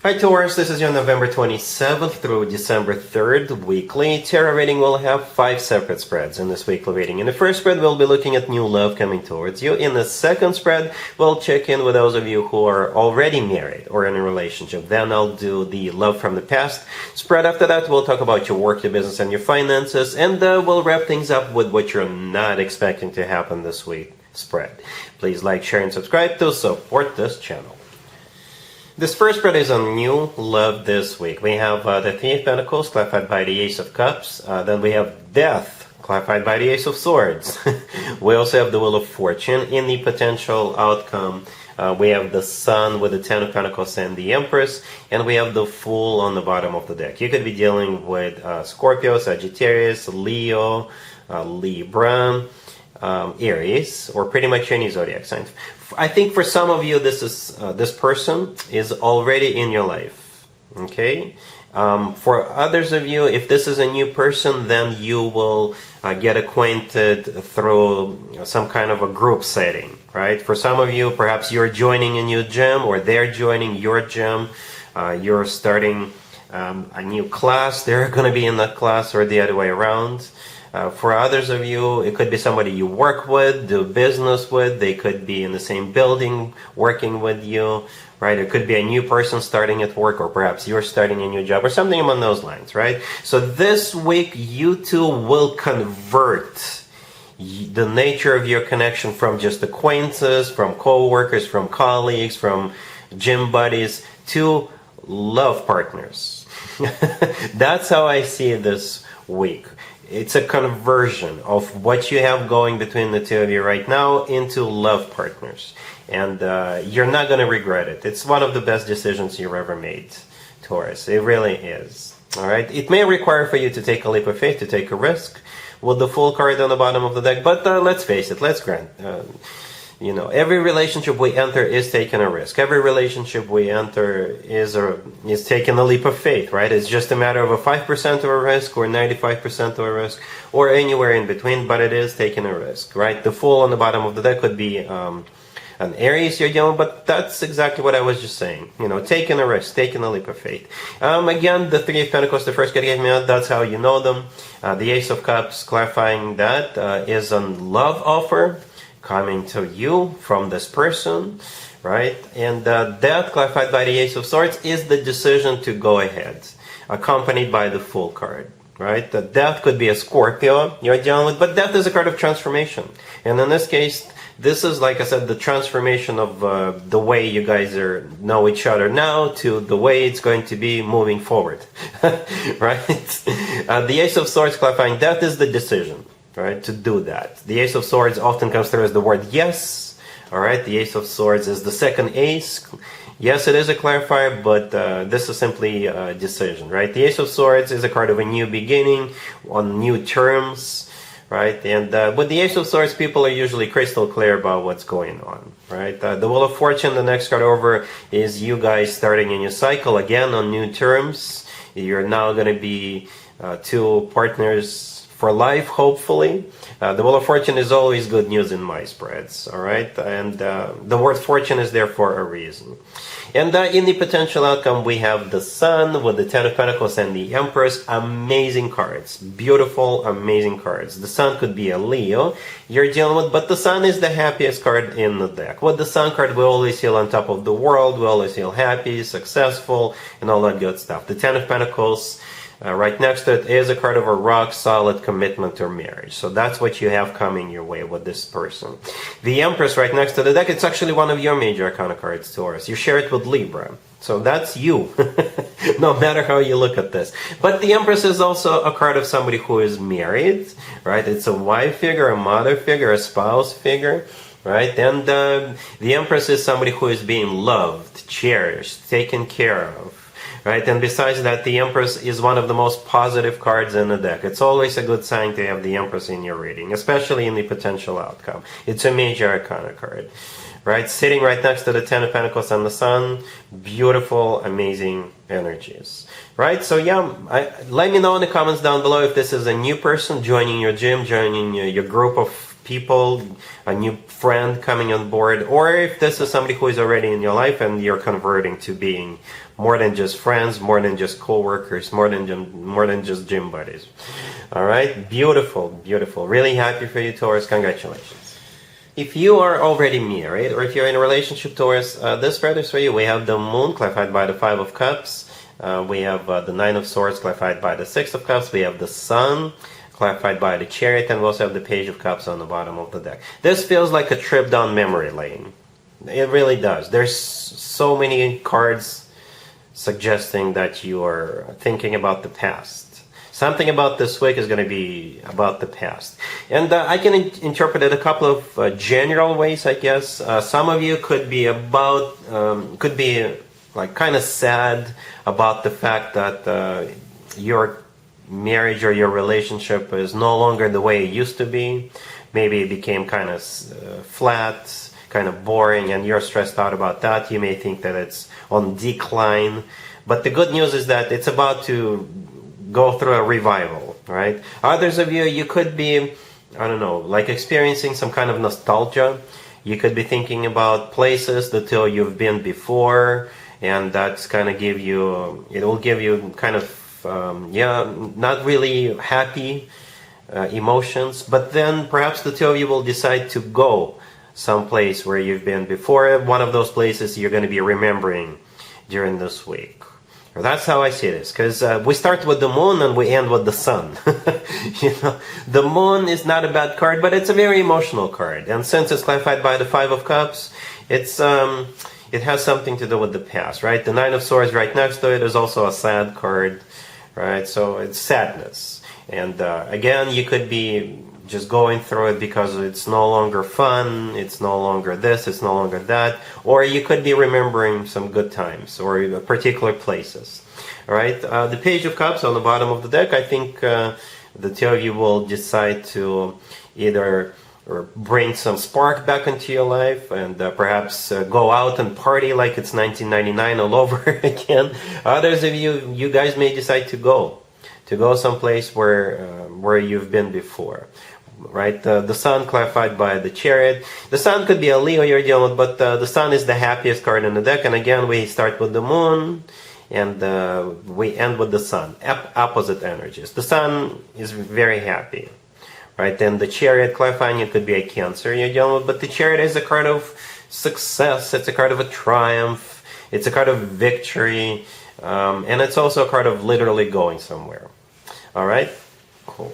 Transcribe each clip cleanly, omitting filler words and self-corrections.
Hi Taurus, this is your November 27th through December 3rd weekly tarot reading. We'll have 5 separate spreads in this weekly reading. In the first spread, we'll be looking at new love coming towards you. In the second spread, we'll check in with those of you who are already married or in a relationship. Then I'll do the love from the past spread. After that, we'll talk about your work, your business, and your finances. And we'll wrap things up with what you're not expecting to happen this week spread. Please like, share, and subscribe to support this channel. This first spread is on new love this week. We have the Three of Pentacles clarified by the Ace of Cups. Then we have Death clarified by the Ace of Swords. We also have the Wheel of Fortune. In the potential outcome, we have the Sun with the Ten of Pentacles and the Empress. And we have the Fool on the bottom of the deck. You could be dealing with Scorpio, Sagittarius, Leo, Libra, Aries, or pretty much any zodiac sign. I think for some of you, this person is already in your life. Okay. For others of you, if this is a new person, then you will get acquainted through some kind of a group setting, right? For some of you, perhaps you're joining a new gym, or they're joining your gym. You're starting a new class. They're going to be in that class, or the other way around. For others of you, it could be somebody you work with, do business with. They could be in the same building working with you, right? It could be a new person starting at work, or perhaps you're starting a new job, or something along those lines, right? So this week, you two will convert the nature of your connection from just acquaintances, from co-workers, from colleagues, from gym buddies, to love partners. That's how I see this week. It's a conversion of what you have going between the two of you right now into love partners. And you're not going to regret it. It's one of the best decisions you've ever made, Taurus. It really is. All right. It may require for you to take a leap of faith, to take a risk with the Fool card on the bottom of the deck. But let's face it, let's grant. You know, every relationship we enter is taking a risk. Every relationship we enter is taking a leap of faith, right? It's just a matter of a 5% of a risk, or 95% of a risk, or anywhere in between, but it is taking a risk, right? The Fool on the bottom of the deck could be an Aries you're dealing with, but that's exactly what I was just saying. You know, taking a risk, taking a leap of faith. Again, the Three of Pentacles, the first card gave me out, that's how you know them. The Ace of Cups, clarifying that, is a love offer coming to you from this person, right? And Death, clarified by the Ace of Swords, is the decision to go ahead, accompanied by the Fool card, right? The Death could be a Scorpio you're dealing with, but Death is a card of transformation. And in this case, this is, like I said, the transformation of the way you guys know each other now to the way it's going to be moving forward, right? The Ace of Swords, clarifying Death, is the decision, right, to do that. The Ace of Swords often comes through as the word yes. All right, the Ace of Swords is the second ace. Yes, it is a clarifier, but this is simply a decision, right? The Ace of Swords is a card of a new beginning on new terms, right? And with the Ace of Swords, people are usually crystal clear about what's going on, right? The Wheel of Fortune, the next card over, is you guys starting a new cycle, again on new terms. You're now going to be two partners for life, hopefully. The Wheel of Fortune is always good news in my spreads, all right? And the word fortune is there for a reason. And in the potential outcome, we have the Sun with the Ten of Pentacles and the Empress. Amazing cards. Beautiful, amazing cards. The Sun could be a Leo you're dealing with, but the Sun is the happiest card in the deck. With the Sun card, we always feel on top of the world. We always feel happy, successful, and all that good stuff. The Ten of Pentacles, right next to it, is a card of a rock-solid commitment or marriage. So that's what you have coming your way with this person. The Empress right next to the deck, it's actually one of your major arcana cards, Taurus. You share it with Libra. So that's you, no matter how you look at this. But the Empress is also a card of somebody who is married, right? It's a wife figure, a mother figure, a spouse figure, right? And the Empress is somebody who is being loved, cherished, taken care of. Right, and besides that, the Empress is one of the most positive cards in the deck. It's always a good sign to have the Empress in your reading, especially in the potential outcome. It's a major arcana card, right? Sitting right next to the Ten of Pentacles and the Sun. Beautiful, amazing energies, right? So yeah, let me know in the comments down below if this is a new person joining your gym, joining your group of people, a new friend coming on board, or if this is somebody who is already in your life and you're converting to being more than just friends, more than just co-workers, more than just gym buddies. All right, beautiful, beautiful. Really happy for you, Taurus. Congratulations. If you are already married, or if you're in a relationship, Taurus, this spread is for you. We have the Moon clarified by the Five of Cups. We have the Nine of Swords clarified by the Six of Cups. We have the Sun clarified by the Chariot, and we also have the Page of Cups on the bottom of the deck. This feels like a trip down memory lane. It really does. There's so many cards suggesting that you are thinking about the past. Something about this week is going to be about the past. And I can interpret it a couple of general ways, I guess. Some of you could be could be like kind of sad about the fact that your marriage or your relationship is no longer the way it used to be. Maybe it became kind of flat, kind of boring, and you're stressed out about that. You may think that it's on decline. But the good news is that it's about to go through a revival, right? Others of you, you could be, I don't know, like experiencing some kind of nostalgia. You could be thinking about places that you've been before, and that's kind of give you, it will give you kind of, not really happy emotions, but then perhaps the two of you will decide to go someplace where you've been before. One of those places you're going to be remembering during this week. That's how I see this, because we start with the Moon and we end with the Sun. You know, the Moon is not a bad card, but it's a very emotional card, and since it's clarified by the Five of Cups, it's it has something to do with the past, right? The Nine of Swords right next to it is also a sad card, right? So it's sadness. And again, you could be just going through it because it's no longer fun, it's no longer this, it's no longer that, or you could be remembering some good times or particular places. All right, the Page of Cups on the bottom of the deck, I think the two of you will decide to either bring some spark back into your life and perhaps go out and party like it's 1999 all over again. Others of you guys may decide to go someplace where you've been before, right? The Sun clarified by the Chariot. The Sun could be a Leo you're dealing with, but the Sun is the happiest card in the deck, and again we start with the Moon and we end with the Sun. Opposite energies. The Sun is very happy, right? Then the Chariot clarifying, it could be a Cancer you're dealing with, but the Chariot is a card of success, it's a card of a triumph, it's a card of victory, and it's also a card of literally going somewhere. All right, cool.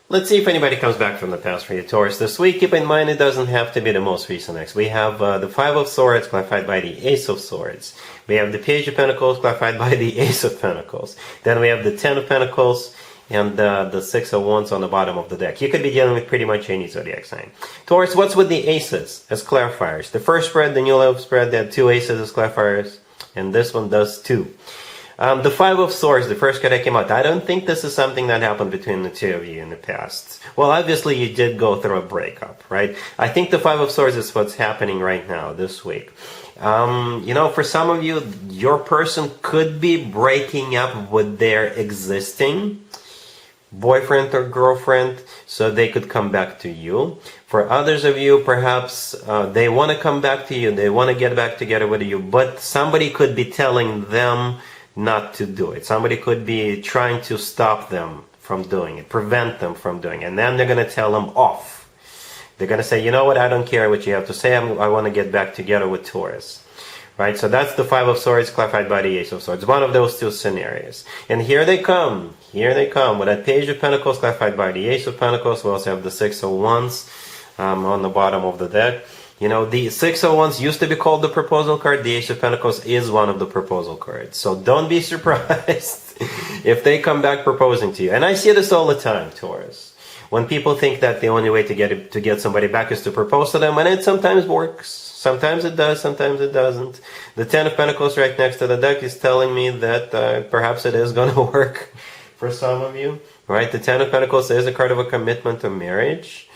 Let's see if anybody comes back from the past for you, Taurus, this week. Keep in mind, it doesn't have to be the most recent ex. We have the Five of Swords clarified by the Ace of Swords. We have the Page of Pentacles clarified by the Ace of Pentacles. Then we have the Ten of Pentacles and the Six of Wands on the bottom of the deck. You could be dealing with pretty much any zodiac sign. Taurus, what's with the aces as clarifiers? The first spread, the New Love spread, they had two aces as clarifiers, and this one does too. The Five of Swords, the first card that came out, I don't think this is something that happened between the two of you in the past. Well, obviously you did go through a breakup, right? I think the Five of Swords is what's happening right now, this week. You know, for some of you, your person could be breaking up with their existing boyfriend or girlfriend so they could come back to you. For others of you, perhaps they want to come back to you, they want to get back together with you, but somebody could be telling them not to do it. Somebody could be trying to stop them from doing it, prevent them from doing it, and then they're going to tell them off. They're going to say, you know what, I don't care what you have to say, I want to get back together with Taurus. Right, so that's the Five of Swords clarified by the Ace of Swords. One of those two scenarios. And here they come with that Page of Pentacles clarified by the Ace of Pentacles. We also have the Six of Wands on the bottom of the deck. You know, the Six of Wands used to be called the proposal card. The Ace of Pentacles is one of the proposal cards. So don't be surprised if they come back proposing to you. And I see this all the time, Taurus. When people think that the only way to get somebody back is to propose to them, and it sometimes works. Sometimes it does, sometimes it doesn't. The Ten of Pentacles right next to the deck is telling me that perhaps it is going to work for some of you. Right? The Ten of Pentacles is a card of a commitment to marriage.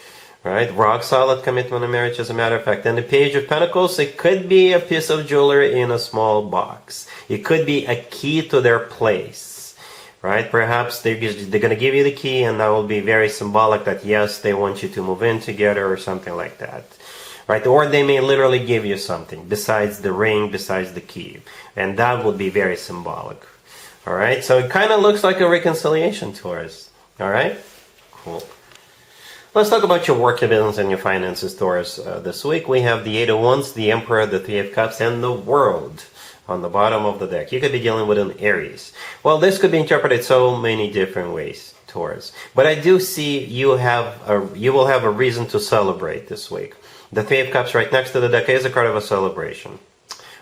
Right? Rock solid commitment to marriage, as a matter of fact. And the Page of Pentacles, it could be a piece of jewelry in a small box. It could be a key to their place. right? Perhaps they're going to give you the key, and that will be very symbolic that yes, they want you to move in together or something like that, right? Or they may literally give you something besides the ring, besides the key, and that would be very symbolic. All right, so it kind of looks like a reconciliation, Taurus. All right, cool. Let's talk about your work, your business, and your finances, Taurus. This week we have the Eight of Wands, the Emperor, the Three of Cups, and the World on the bottom of the deck. You could be dealing with an Aries. Well, this could be interpreted so many different ways, Taurus. But I do see you will have a reason to celebrate this week. The Three of Cups right next to the deck is a card of a celebration.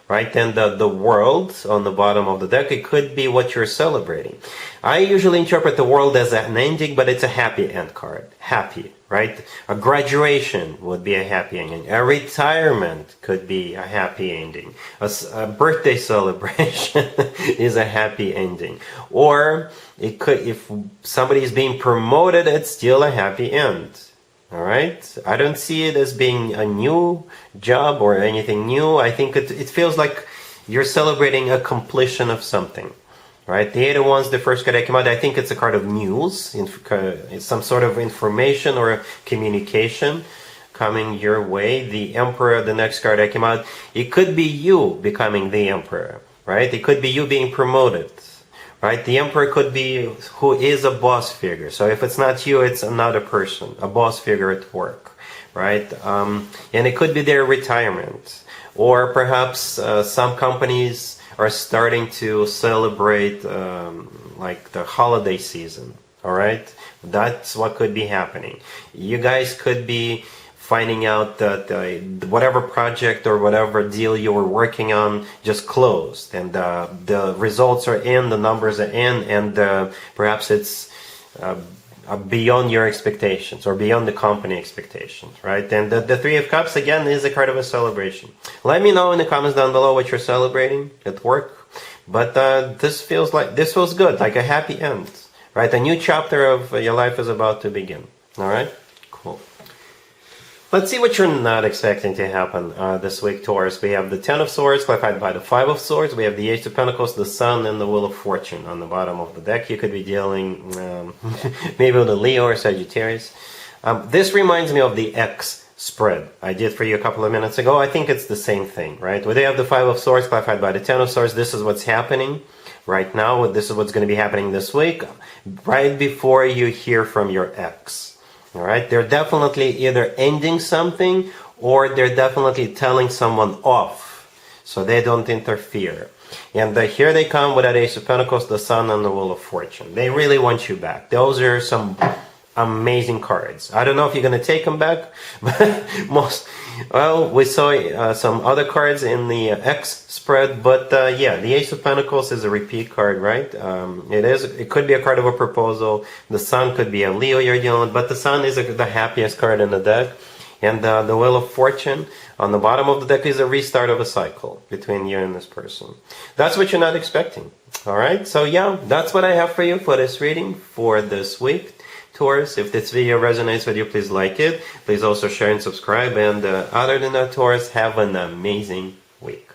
Right, then the World on the bottom of the deck, it could be what you're celebrating. I usually interpret the World as an ending, but it's a happy end card. Happy, right? A graduation would be a happy ending. A retirement could be a happy ending. A birthday celebration is a happy ending. Or it could, if somebody is being promoted, it's still a happy end. All right, I don't see it as being a new job or anything new. I think it feels like you're celebrating a completion of something, right? The Eight of Wands, the first card that came out, I think it's a card of news. It's some sort of information or communication coming your way. The Emperor, the next card that came out, it could be you becoming the Emperor, right? It could be you being promoted. Right? The Emperor could be who is a boss figure. So if it's not you, it's another person, a boss figure at work, right? And it could be their retirement. Or perhaps some companies are starting to celebrate like the holiday season, all right? That's what could be happening. You guys could be finding out that whatever project or whatever deal you were working on just closed, and the results are in, the numbers are in, and perhaps it's beyond your expectations or beyond the company expectations, right? And the Three of Cups, again, is a card of a celebration. Let me know in the comments down below what you're celebrating at work. But this feels good, like a happy end, right? A new chapter of your life is about to begin, all right? Cool. Let's see what you're not expecting to happen this week, Taurus. We have the Ten of Swords, clarified by the Five of Swords. We have the Ace of Pentacles, the Sun, and the Wheel of Fortune on the bottom of the deck. You could be dealing maybe with a Leo or Sagittarius. This reminds me of the X spread I did for you a couple of minutes ago. I think it's the same thing, right? Where they have the Five of Swords, clarified by the Ten of Swords. This is what's happening right now. This is what's going to be happening this week, right before you hear from your ex. All right, they're definitely either ending something or they're definitely telling someone off so they don't interfere. And here they come with that Ace of Pentacles, the Sun, and the Wheel of Fortune. They really want you back. Those are some amazing cards. I don't know if you're going to take them back, but we saw some other cards in the X spread, but yeah, the Ace of Pentacles is a repeat card, right? It could be a card of a proposal. The Sun could be a Leo you're dealing with, but the Sun is the happiest card in the deck. And the Wheel of Fortune on the bottom of the deck is a restart of a cycle between you and this person. That's what you're not expecting. All right, so yeah, that's what I have for you for this reading for this week. Taurus, if this video resonates with you, please like it. Please also share and subscribe. And other than that, Taurus, have an amazing week.